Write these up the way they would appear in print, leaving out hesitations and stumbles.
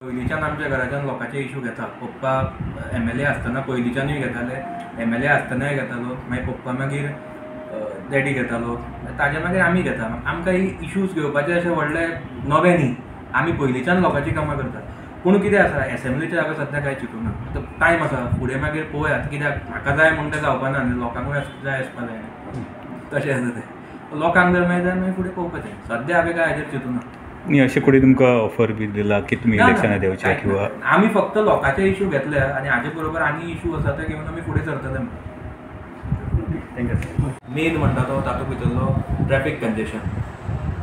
पयलींच्यान आमच्या घराच्यान लोकांचे इशू घेता. पप्पा MLA आसतना पयलींच्यानूय घेताले, MLA आसतनाय घेतालो, मागीर पप्पा मागीर डॅडी घेतालो, ताजे मागीर आमी घेता. आमकां इशूज घेवपाचे अशें व्हडले नवें न्ही, आमी पयलींच्यान लोकांची कामां करता. पूण कितें आसा, एसेंब्लीचें हांवें सद्या कांय चिंतूना. टायम आसा, फुडें मागीर पळोवयात. कित्याक म्हाका जाय म्हण तें जावपाना न्ही, लोकांकूय जाय आसपा जाय. तशें आसा तें. लोकांक जर मेळटा मागीर फुडें पळोवपाचें. सद्या हांवें काय हाजेर चिंतूना. न्ही अशें कोणी तुमकां ऑफर बी दिला की तुमी इलेक्शनाक देंवचे किंवा आमी फक्त लोकांचे इशू घेतले आनी हाजे बरोबर आनी इशू आसा ते घेवन आमी फुडें सरतले. मेन म्हणटा तो तातूंत भितरलो ट्रॅफीक कंजेशन.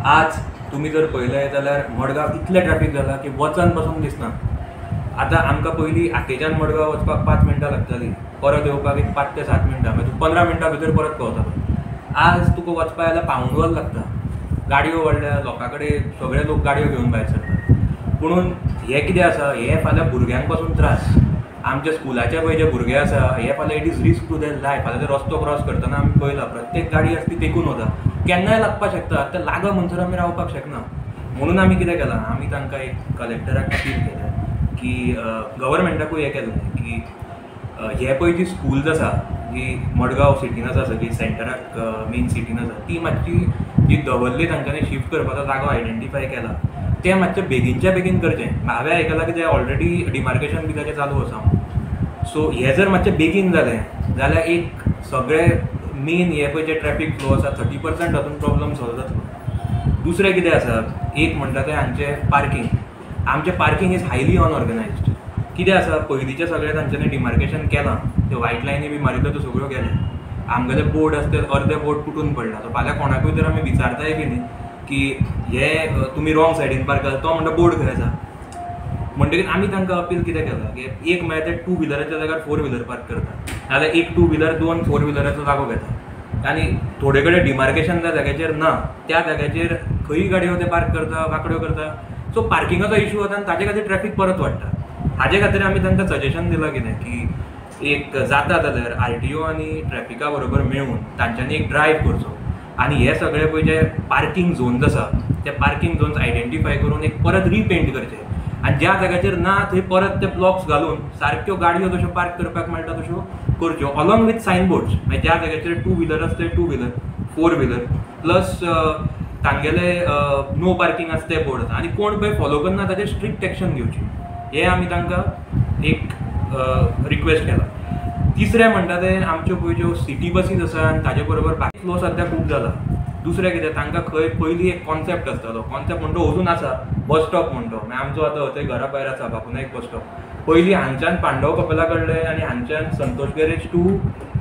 आज तुमी जर पळयलें जाल्यार मडगांव इतलें ट्रॅफीक जालां की वचन पासून दिसना. आतां आमकां पयलीं आतेच्यान मडगांव वचपाक 5 मिनटां लागतालीं, परत येवपाक एक 5 ते 7 मिनटां, मागीर 15 मिनटां भितर परत पावतालो. आज तुका वचपा जाल्यार पावूंड वर लागता. गाडयो वाडल्या, लोकां कडेन सगळे लोक गाडयो घेवन भायर सरतात. पुणून हें कितें आसा, हे फाल्यां भुरग्यांक पासून त्रास. आमचे स्कुलाचे पळय जे भुरगे आसा, हे फाल्यां it is risk to their life. फाल्यां ते रस्तो क्रॉस करतना आमी पळयलां प्रत्येक गाडी आसा ती तेंकून वता. केन्नाय लागपाक शकता, ते लाग म्हणसर आमी रावपाक शकना. म्हणून आमी कितें केलां, आमी तांकां एक कलेक्टराक अपील केलें की गव्हर्मेंटाकूय हें केलें की हे पळय जी स्कूल्स आसा जी मडगांव सिटीन आसा, सगळी सेंटराक मेन सिटीन आसा, ती मातशी जी दवरली तांच्यांनी शिफ्ट करपाचो जागो आयडेंटिफाय केला, तें मातशें बेगीनच्या बेगीन करचें. हांवें आयकलां की तें ऑलरेडी डिमार्केशन बी ताचें चालू आसा. सो हें जर मातशें बेगीन जालें जाल्यार एक सगळे मेन हे पळय जे ट्रॅफीक फ्लो आसा 30% हातून प्रॉब्लम सॉल्व जातलो. दुसरें कितें आसा, एक म्हणटा तें हांगचें पार्कींग. आमचें पार्कींग इज हायली अनऑर्गनायज्ड. कितें आसा, पयलींचें सगळें तांच्यांनी डिमार्केशन केलां, त्यो व्हायट लायनी बी मारिल्ल्यो त्यो सगळ्यो गेल्या. आमगेले बोर्ड आसता ते अर्दे बोर्ड तुटून पडला. सो फाल्यां कोणाकूय जर आमी विचारताय बी न्ही की हे तुमी रॉंग सायडीन पार्क केला, तो म्हणटा बोर्ड खंय आसा. म्हणटकीर आमी तांकां अपील कितें केलां की एक म्हळ्यार ते 2 व्हिलराच्या जाग्यार 4 व्हिलर पार्क करता, नाजाल्यार एक 2 व्हिलर 2 4 व्हिलराचो जागो घेता. आनी थोडे कडेन डिमार्केशन त्या जाग्याचेर ना, त्या जाग्याचेर खंयी गाडयो ते पार्क करता, वांकड्यो करता. सो पार्किंगाचो इशू जाता आनी ताजे खातीर ट्रॅफीक परत वाडटा. हाजे खातीर आमी तांकां सजेशन दिलां कितें की एक जाता जाल्यार RTO आनी ट्रॅफिका बरोबर मेळून तांच्यांनी एक ड्रायव्ह करचो आनी हे सगळे पळय जे पार्किंग झोन्स आसा ते पार्किंग झोन्स आयडेंटिफाय करून एक परत रिपेंट करचे आनी ज्या जाग्याचेर ना थंय परत ते ब्लॉक्स घालून सारक्यो गाडयो जश्यो पार्क करपाक मेळटा तश्यो करच्यो, अलॉंग विथ सायनबोर्ड्स. मागीर ज्या जाग्याचेर 2 व्हिलर आसा थंय 2 व्हिलर 4 व्हिलर प्लस तांगेले नो पार्किंग आसा ते बोर्ड आसा. आनी कोण पळय फॉलो करना ताचेर स्ट्रिक्ट एक्शन घेवची, हे आमी तांकां एक रिक्वेस्ट केला. तिसरें म्हणटा तें आमच्यो पळय ज्यो सिटी बसीज आसा आनी ताजे बरोबर बाकी फ्लो सद्या खूब जाला. दुसरें कितें, तांकां खंय पयलीं एक कॉन्सेप्ट आसतालो, कॉन्सेप्ट म्हणटा अजून आसा बस स्टॉप म्हणटो. मागीर आमचो आतां थंय घरा भायर आसा बापूनायक बस स्टॉप. पयलीं हांगच्यान पांडव कपेला कडले आनी हांगच्यान संतोश गॅरेज टू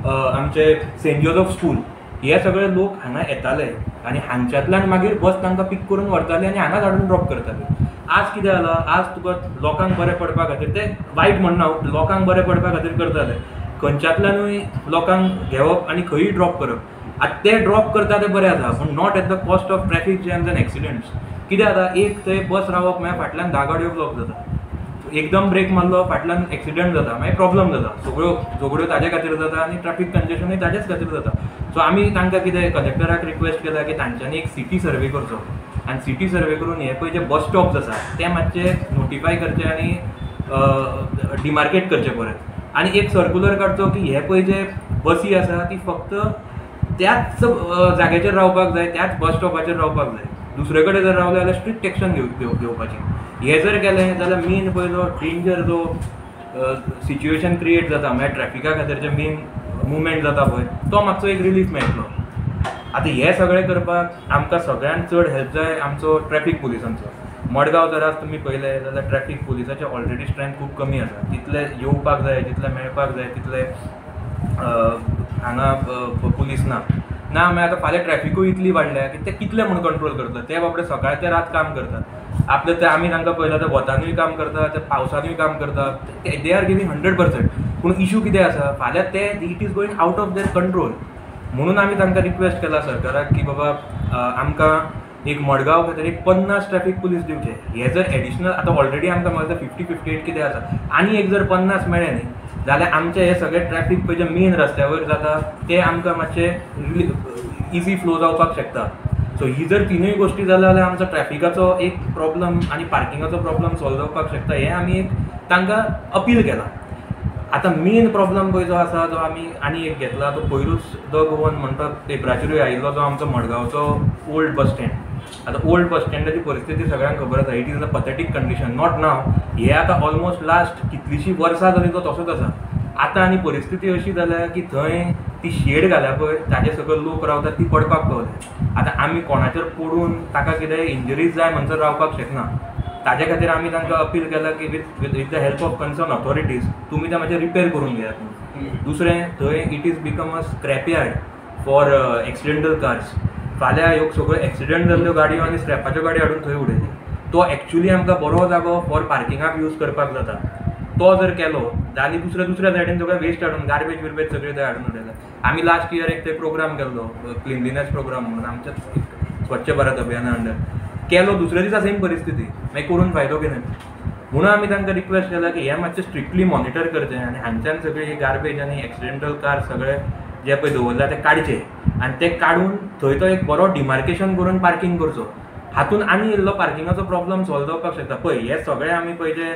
आमचे सेंट जोझफ स्कूल हे सगळे लोक हांगा येताले आनी हांगच्यांतल्यान मागीर बस तांकां पिक करून व्हरताली आनी हांगाच हाडून ड्रॉप करताली. आज कितें जालां, आज तुका लोकांक बरें पडपा खातीर तें वायट म्हणना, लोकांक बरें पडपा खातीर करताले. खंयच्यातल्यानूय लोकांक घेवप आनी खंयी ड्रॉप करप. आतां ते ड्रॉप करता ते बरें आसा, पूण not at the cost of traffic jams and accidents. कितें जाता, एक थंय बस रावप मागीर फाटल्यान 10 गाडयो ब्लॉक जाता, एकदम ब्रेक मारलो फाटल्यान एक्सिडेंट जाता, मागीर प्रॉब्लम जाता. सगळ्यो झगड्यो ताजे खातीर जाता आनी ट्रॅफीक कंजेशनूय ताजेच खातीर जाता. सो आमी तांकां कितें कलेक्टराक रिक्वेस्ट केला की तांच्यांनी एक सिटी सर्वे करचो आनी सिटी सर्वे करून हे पळय जे बस स्टॉप्स आसा ते मातशे नोटिफाय करचे आनी डिमार्केट करचे परत. आनी एक सर्क्युलर काडचो की हे पळय जे बसी आसा ती फक्त त्याच जाग्याचेर रावपाक जाय, त्याच बस स्टॉपाचेर रावपाक जाय. दुसरे कडेन जर रावले जाल्यार स्ट्रिक्ट एक्शन घेवपाची. हे जर केलें जाल्यार मेन पळय जो डेंजर जो सिच्युएशन क्रिएट जाता म्हळ्यार ट्रॅफिका खातीर जे मेन मुवमेंट जाता पळय तो मातसो एक रिलीफ मेळटलो. आतां हे सगळें करपाक आमकां सगळ्यांत चड हेल्प जाय आमचो ट्रॅफीक पुलिसांचो. मडगांव जर आज तुमी पळयलें जाल्यार ट्रॅफीक पुलिसाचें ऑलरेडी स्ट्रेंथ खूब कमी आसा. तितले येवपाक जाय, तितले मेळपाक जाय, तितले हांगा पुलीस ना मागीर आतां फाल्यां ट्रॅफिकूय इतली वाडल्या की ते कितले म्हूण कंट्रोल करता. ते बाबडे सकाळ ते रात काम करतात. आपले ते आमी तांकां पळयलां ते वतानूय काम करता, ते पावसानूय काम करता, दे आर गिवींग 100%. पूण इशू कितें आसा, फाल्यां ते it is going out of there control. म्हणून आमी तांकां रिक्वेस्ट केला सरकाराक की बाबा आमकां एक मडगांव खातीर एक 50 ट्रॅफीक पुलीस दिवचे. हे जर एडिशनल आतां ऑलरेडी आमकां मेळटा 50-58 कितें आसा, आनी एक जर 50 मेळ्ळे न्ही जाल्यार आमचे हे सगळे ट्रॅफीक पळय जे मेन रस्त्या वयर जाता ते आमकां मातशे इजी फ्लो जावपाक शकता. सो सो ही जर तिनूय गोश्टी जाल्या जाल्यार आमचो ट्रॅफिकाचो एक प्रॉब्लम आनी पार्किंगाचो प्रॉब्लम सॉल्व जावपाक शकता. हें आमी एक तांकां अपील केलां. आतां मेन प्रॉब्लम पळय जो आसा जो आमी आनी एक घेतला तो पयरूच द गोवन म्हणटा पेपराचेरूय आयिल्लो जो आमचो मडगांवचो ओल्ड बस स्टँड. आतां ओल्ड बस स्टँडाची परिस्थिती सगळ्यांक खबर आसा. It is a pathetic condition. Not now, हे आतां ऑलमोस्ट लास्ट कितलीशीं वर्सां जाली तो तसोच आसा. आतां आनी परिस्थिती अशी जाल्या की थंय ती शेड घाल्या पळय ताचे सकयल लोक रावतात ती पडपाक पावले. आतां आमी कोणाचेर पडून ताका कितेंय इंजरीज जाय म्हणसर रावपाक शकना. ताजे खातीर आमी तांकां अपील केलां की with the help of concern authorities तुमी तें मातशें रिपेर करून घेयात. दुसरें, थंय it is become a scrap yard for accidental cars. फाल्यां ह्यो सगळ्यो एक्सिडेंट जाल्ल्यो गाडयो आनी स्क्रॅपाच्यो गाडयो हाडून थंय उडयले. तो एक्चुली आमकां बरो जागो फॉर पार्किंगाक यूज करपाक जाता. तो जर केलो जाल्यार दुसऱ्या सायडीन सगळें वेस्ट हाडून गार्बेज बिर्बेज सगळें थंय हाडून उडयला. आमी लास्ट इयर एक ते प्रोग्राम केल्लो क्लिनलिनेस प्रोग्राम म्हणून आमच्या स्वच्छ भारत अभियाना अंडर केलो. दुसऱ्या दिसा सेम परिस्थिती. मागीर करून फायदो कितें म्हणून आमी तांकां रिक्वेस्ट केला की हें मातशें स्ट्रिक्टली मॉनिटर करचें आनी हांगच्यान सगळी गार्बेज आनी एक्सिडेंटल कार सगळे जे पळय दवरला ते काडचे आनी ते काडून थंय तो एक बरो डिमार्केशन करून पार्किंग करचो. हातून आनी इल्लो पार्किंगाचो प्रॉब्लम सॉल्व जावपाक शकता. पळय हे सगळें आमी पळय जे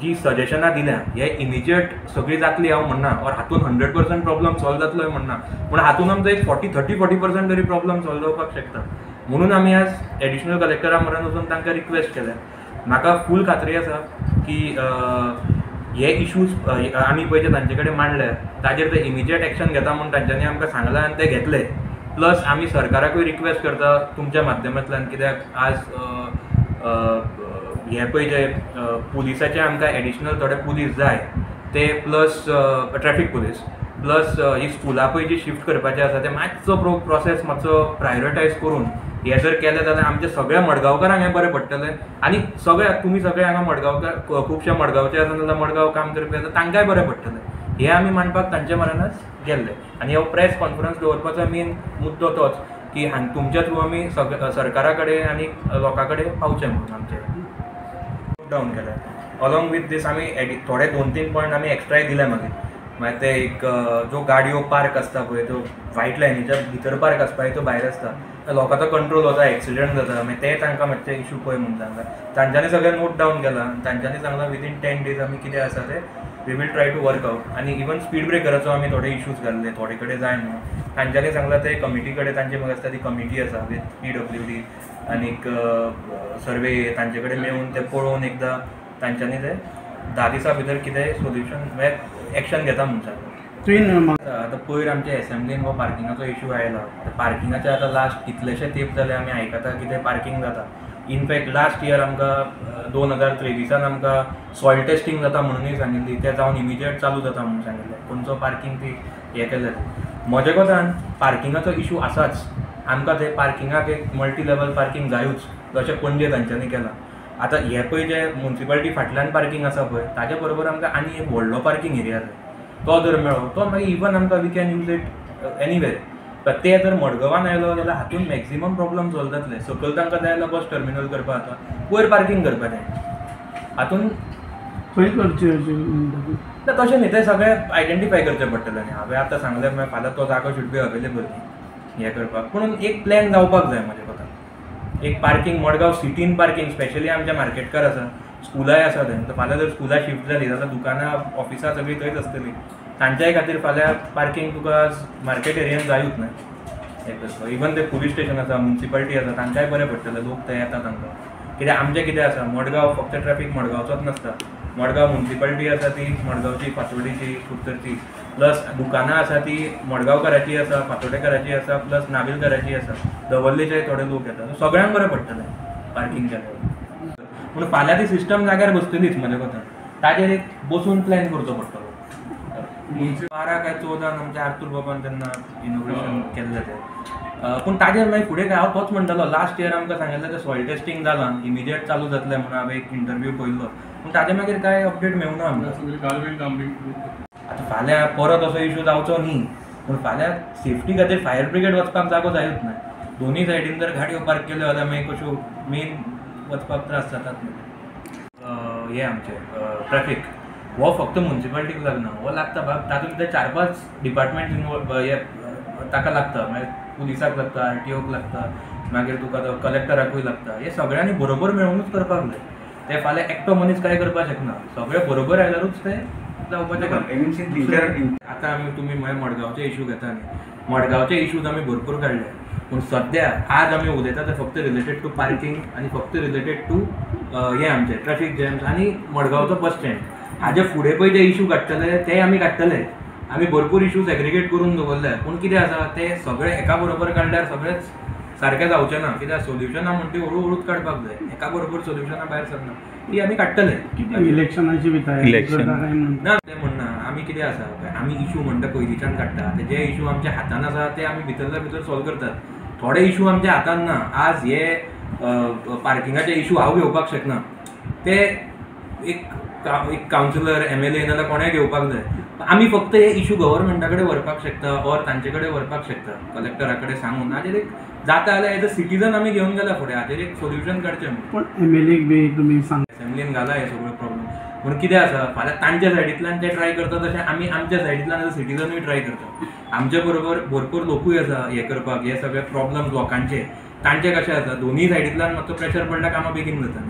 जी सजेशनां दिल्या हे इमिजिएट सगळी जातली हांव म्हणना और हातून 100% प्रॉब्लम सॉल्व जातलो म्हणना. पूण हातून आमचो एक 40-30% तरी प्रॉब्लम सॉल्व जावपाक शकता. म्हणून आमी आज एडिशनल कलेक्टरा म्हऱ्यान वचून तांकां रिक्वेस्ट केल्या. म्हाका फूल खात्री आसा की हे इश्यूज आमी पळय जे तांचे कडेन मांडले ताजेर ते इमिजिएट एक्शन घेता म्हणून तांच्यांनी आमकां सांगलां आनी ते घेतले. प्लस आमी सरकाराकूय रिक्वेस्ट करता तुमच्या माध्यमांतल्यान कित्याक आज हे पळय जे पुलिसाचे आमकां एडिशनल थोडे पुलीस जाय ते प्लस ट्रॅफीक पुलीस प्लस ही स्कुलां पळय जी शिफ्ट करपाचें आसा ते मातसो प्रोसेस मातसो प्रायोरिटायज करून हे जर केलें जाल्यार आमच्या सगळ्या मडगांवकारांक हें बरें पडटलें. आनी सगळ्या तुमी सगळे हांगा मडगांवकार खुबशे मडगांवचे आसा नाजाल्यार मडगांव काम करपी आसा तांकांय बरें पडटलें. हे आमी मांडपाक तांचे म्हऱ्यानच गेल्ले. आनी हो प्रेस कॉन्फरन्स दवरपाचो मेन मुद्दो तोच की तुमच्या थ्रू आमी सरकारा कडेन आनी लोकां कडेन पावचें म्हणून आमचें डावन केलें. अलॉंग वीथ दीस आमी थोडे 2-3 पॉयंट आमी एक्स्ट्राय दिले मागीर ते एक ज्यो गाडयो पार्क आसता पळय त्यो व्हायट लायनीच्या भितर पार्क आसता त्यो भायर आसता लोकांचो कंट्रोल वता एक्सिडेंट जाता मागीर ते तांकां मातशे इशू पळय म्हणून सांगला. तांच्यांनी सगळें नोट डावन केलां. तांच्यांनी सांगलां विदीन 10 days आमी कितें आसा ते we will try to work out. आनी इवन स्पीड ब्रेकराचो आमी थोडे इश्यूज घाल्ले थोडे कडेन जाय म्हणून. तांच्यांनी सांगलां ते कमिटी कडेन तांचे म्हाका दिसता ती कमिटी आसा विथ PWD आनीक सर्वे तांचे कडेन मेळून ते पळोवन एकदां तांच्यांनी ते 10 दिसां भितर कितेंय सोल्युशन म्हळ्यार एक्शन घेता म्हणून सांगलें. आतां पयर आमच्या एसेंब्लीन हो पार्किंगाचो इश्यू आयला. पार्किंगाचे आतां लास्ट कितलेशे तेंप जाले आमी आयकता की तें पार्किंग जाता. इनफॅक्ट लास्ट इयर आमकां 2023 आमकां सॉयल टेस्टिंग जाता म्हणूनय सांगिल्ली. तें जावन इमिजिएट चालू जाता म्हणून सांगिल्लें. खंयचो पार्किंग ती हें केलें. म्हजे कोतान पार्किंगाचो इश्यू आसाच. आमकां ते पार्किंगाक एक मल्टी लेवल पार्किंग जायूच जशें पणजे तांच्यांनी केलां. आतां हे पळय जे म्युन्सिपालिटी फाटल्यान पार्किंग आसा पळय ताचे बरोबर आमकां आनी एक व्हडलो पार्किंग एरिया जाय. तो जर मेळ्ळो तो मागीर इवन आमकां we can use it anywhere. ते जर मडगांवान आयलो जाल्यार हातून मॅक्झिमम प्रॉब्लम सॉल्व जातले. सकयल तांकां जाय जाल्यार बस टर्मिनल करपा जाता वयर पार्किंग करपाचें हातून खंय करचें तशें न्ही तें सगळें आयडेंटिफाय करचें पडटलें न्ही. हांवें आतां सांगलें मागीर फाल्यां तो जागो शूड बी अवेलेबल न्ही हें करपाक. पूण एक प्लॅन जावपाक जाय म्हजे कोतान. एक पार्किंग मडगांव सिटीन पार्किंग स्पेशली आमच्या मार्केटकार आसा स्कुलाय आसा थंय. फाल्यां जर स्कुलां शिफ्ट जाली जाल्यार दुकानां ऑफिसां सगळीं थंयच आसतलीं. तांच्याय खातीर फाल्यां पार्किंग तुका मार्केट एरियेन जायूच ना हें करपाक. इवन ते पुलीस स्टेशन आसा म्युन्सिपालिटी आसा तांकांय बरें पडटलें. लोक ते येता तांकां कित्याक आमचें कितें आसा मडगांव फक्त ट्रॅफीक मडगांवचोच नासता. मडगांव म्युन्सिपालिटी आसा ती मडगांवची फातोर्डेची कुट्टरची प्लस दुकानां आसा ती मडगांवकाराची आसा फातोर्डेकाराची आसा प्लस नाबिलकाराची आसा. दवर्लेचे थोडे लोक येता. सगळ्यांक बरें पडटलें पार्किंग केल्यार. पूण फाल्यां ती सिस्टम जाग्यार बसतलीच म्हजे कोतान. ताजेर एक बसून प्लॅन करचो पडटलो. 12 काय 14 आमच्या आर्थूर बाबान तेन्ना इनोग्रेशन केल्लें तें. पूण ताजेर मागीर फुडें काय हांव तोच म्हणटालो लास्ट इयर आमकां सांगिल्लें तें सॉयल टेस्टिंग जालां इमिजिएट चालू जातलें म्हणून हांवें एक इंटरव्यू पळयल्लो. पूण ताजे मागीर कांय अपडेट मेळूना आमकां. आतां फाल्यां परत असो इश्यू जावचो न्ही पूण फाल्यां सेफ्टी खातीर फायर ब्रिगेड वचपाक जागो जायूच ना. दोनूय सायडीन जर गाडयो पार्क केल्यो जाल्यार मागीर कश्यो मेन वचपाक त्रास जातात. हें आमचें ट्रॅफीक हो फक्त म्युन्सिपालिटीक लागना. हो लागता तातूंत ते 4-5 डिपार्टमेंट इनवॉल्व ताका लागता. मागीर पुलिसाक लागता, RTOक लागता, मागीर तुका तो कलेक्टराकूय लागता. हे सगळ्यांनी बरोबर मेळूनच करपाक जाय. ते फाल्यां एकटो मनीस काय करपाक शकना. सगळे बरोबर आयल्यारूच ते जावपाचें काम. आतां तुमी मडगांवचे इश्यू घेता न्ही. मडगांवचे इश्यूज आमी भरपूर काडले. पूण सद्या आज आमी उलयता ते फक्त रिलेटेड टू पार्किंग आनी फक्त रिलेटेड टू हे आमचे ट्रॅफिक जॅम्स आनी मडगांवचो बस स्टँड. हाजे फुडें पळय जे इश्यू काडटले ते आमी काडटले. आमी भरपूर इश्यूज एग्रिगेट करून दवरले. पूण कितें आसा ते सगळे एका बरोबर काडल्यार सगळेच सारकें जावचें ना. कित्याक सोल्युशनां म्हणटी हळू हळूच काडपाक जाय. एका बरोबर सोल्युशनां भायर सरना. ती आमी काडटले. कितें इलेक्शनाची बी तयारी इलेक्शन. करता काय म्हणून ना तें म्हणना. आमी कितें आसा पळय, आमी इश्यू म्हणटा पयलींच्यान काडटा. ते जे इश्यू आमच्या हातान आसा ते आमी भितरल्या भितर सॉल्व करतात. थोडे इश्यू आमच्या हातान ना. आज हे पार्किंगाचे इश्यू हांव घेवपाक शकना. ते एक कावन्सिलर, MLA नाजाल्यार कोणेंय घेवपाक जाय. आमी फक्त हे इश्यू गव्हर्मेंटा कडेन व्हरपाक शकता ऑर तांचे कडेन व्हरपाक शकता. कलेक्टरा कडेन सांगून हाजेर एक जाता जाल्यार एज अ सिटीजन आमी घेवन गेल्या फुडें. हाजेर एक सोल्युशन काडचें. पण MLAक बी तुमी सांग असेंब्लीन घाला हे सगळे प्रॉब्लेम. पूण कितें आसा फाल्यां तांच्या सायडींतल्यान ते ट्राय करता तशें आमी आमच्या सायडींतल्यान एज अ सिटीजनूय ट्राय करता. आमचे बरोबर भरपूर लोकूय आसा हे करपाक. हे सगळे प्रॉब्लेम लोकांचे तांचे कशें आसा दोनूय सायडींतल्यान मातसो प्रेशर पडल्यार कामां बेगीन जाता.